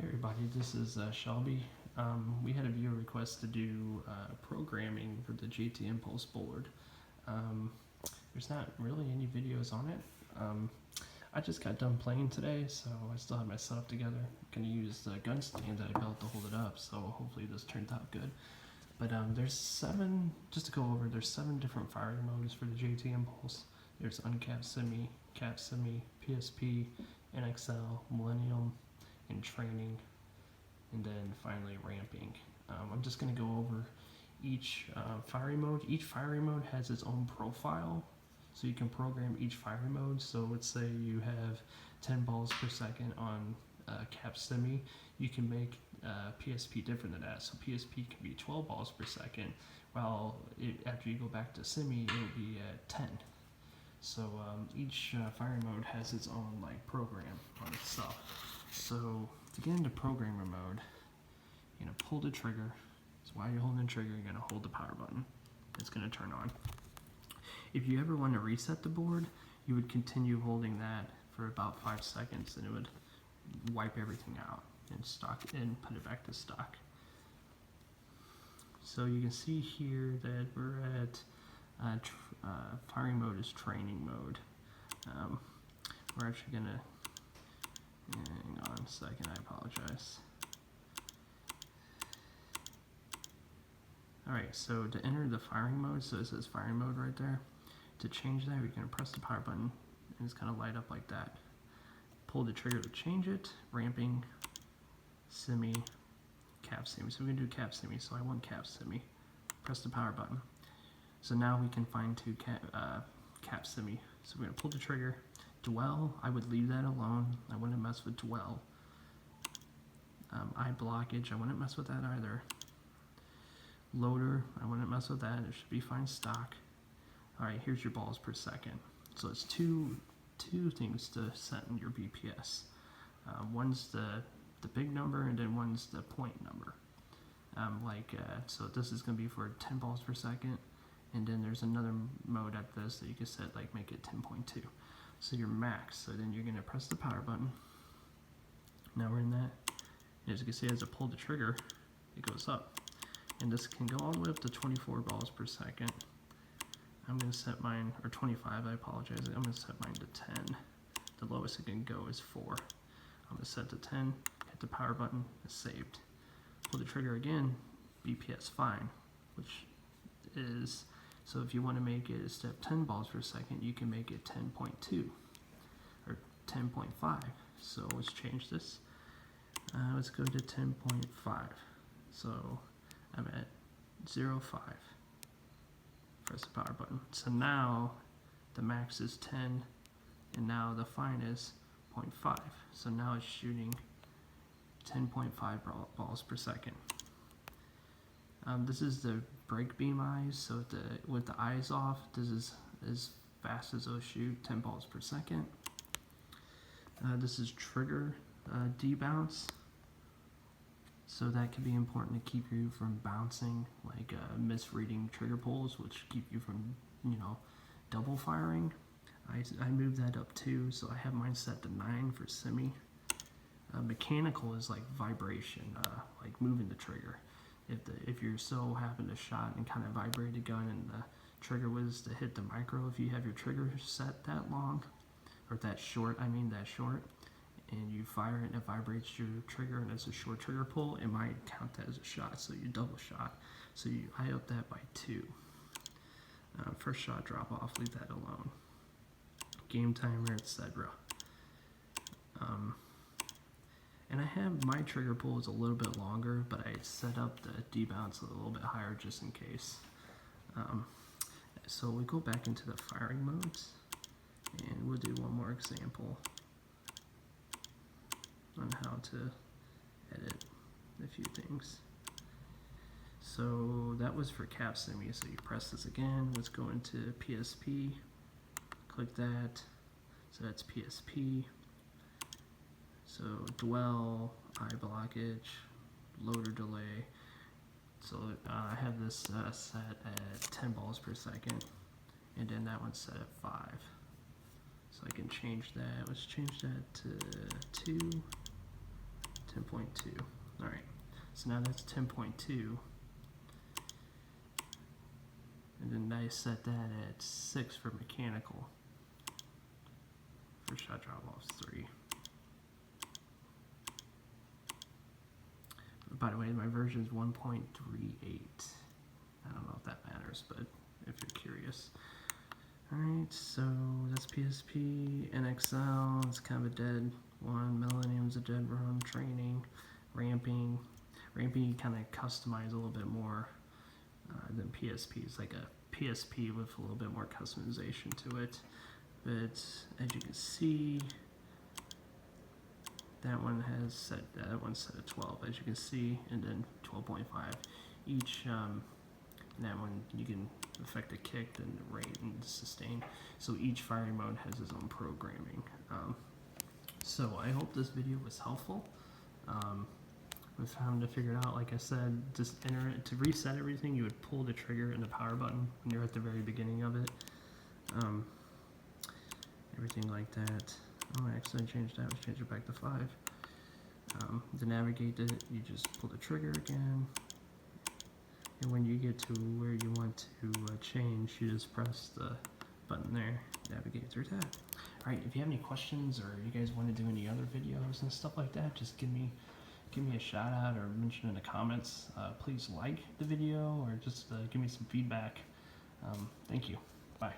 Everybody, this is Shelby. We had a viewer request to do programming for the JT Impulse board. There's not really any videos on it. I just got done playing today, so I still have my setup together. I'm going to use the gun stand that I built to hold it up, so hopefully this turns out good. But there's just to go over, there's 7 different firing modes for the JT Impulse. There's uncapped semi, cap semi, PSP, NXL, Millennium, and training, and then finally ramping. I'm just going to go over each firing mode. Each firing mode has its own profile, so you can program each firing mode. So let's say you have 10 balls per second on cap semi, you can make PSP different than that. So PSP can be 12 balls per second, while after you go back to semi, it will be at 10. So each firing mode has its own program on itself. So to get into programmer mode, you're going to pull the trigger. So while you're holding the trigger, you're going to hold the power button. It's going to turn on. If you ever want to reset the board, you would continue holding that for about 5 seconds, and it would wipe everything out and put it back to stock. So you can see here that we're at firing mode is training mode. We're actually going to hang on a second, I apologize. Alright, so to enter the firing mode, so it says firing mode right there. To change that, we're going to press the power button, and it's going to light up like that. Pull the trigger to change it. Ramping, semi, cap semi. So we're going to do cap semi, so I want cap semi. Press the power button. So now we can find two cap semi. So we're going to pull the trigger. Dwell, I would leave that alone. I wouldn't mess with dwell. Eye blockage, I wouldn't mess with that either. Loader, I wouldn't mess with that. It should be fine stock. Alright, here's your balls per second. So it's two things to set in your BPS. One's the big number, and then one's the point number. So this is going to be for 10 balls per second, and then there's another mode at this that you can set, make it 10.2. So your max. So then you're going to press the power button. Now we're in that. And as you can see, as I pull the trigger, it goes up. And this can go all the way up to 24 balls per second. I'm going to set mine, or 25, I apologize. I'm going to set mine to 10. The lowest it can go is 4. I'm going to set to 10, hit the power button, it's saved. Pull the trigger again, BPS fine, which is, so if you want to make it instead of 10 balls per second, you can make it 10.2 or 10.5. So let's change this. Let's go to 10.5. So I'm at 0.5. Press the power button. So now the max is 10, and now the fine is 0.5. So now it's shooting 10.5 balls per second. This is the break beam eyes. So with the eyes off, this is as fast as they'll shoot, 10 balls per second. This is trigger debounce. So that can be important to keep you from bouncing, misreading trigger pulls, which keep you from, double firing. I moved that up too, so I have mine set to 9 for semi. Mechanical is like vibration, like moving the trigger. If you're so happen to shot and kind of vibrate the gun and the trigger was to hit the micro, if you have your trigger set that long, or that short, and you fire it and it vibrates your trigger and it's a short trigger pull, it might count that as a shot, so you double shot. So I up that by 2. First shot drop off, leave that alone. Game timer, etc. And I have my trigger pull is a little bit longer, but I set up the debounce a little bit higher just in case. So we go back into the firing modes, and we'll do one more example on how to edit a few things. So that was for cap semi. So you press this again. Let's go into PSP. Click that. So that's PSP. So dwell, eye blockage, loader delay. So I have this set at 10 balls per second, and then that one's set at 5. So I can change that. Let's change that to 2. 10.2. Alright, so now that's 10.2. And then I set that at 6 for mechanical. For shot drop offs 3. By the way, my version is 1.38. I don't know if that matters, but if you're curious. Alright, so that's PSP, NXL, it's kind of a dead one. Millennium's a dead run. Training, ramping. Ramping you kind of customize a little bit more than PSP. It's like a PSP with a little bit more customization to it. But as you can see, that one's set at 12, as you can see, and then 12.5. Each, that one you can affect the kick and the rate and the sustain. So each firing mode has its own programming. So I hope this video was helpful. With having to figure it out, like I said, just enter it. To reset everything, you would pull the trigger and the power button when you're at the very beginning of it. Everything like that. Oh, I accidentally changed that. Let's change it back to 5. To navigate it, you just pull the trigger again. And when you get to where you want to change, you just press the button there, navigate through that. Alright, if you have any questions or you guys want to do any other videos and stuff like that, just give me a shout out or mention in the comments. Please like the video or just give me some feedback. Thank you. Bye.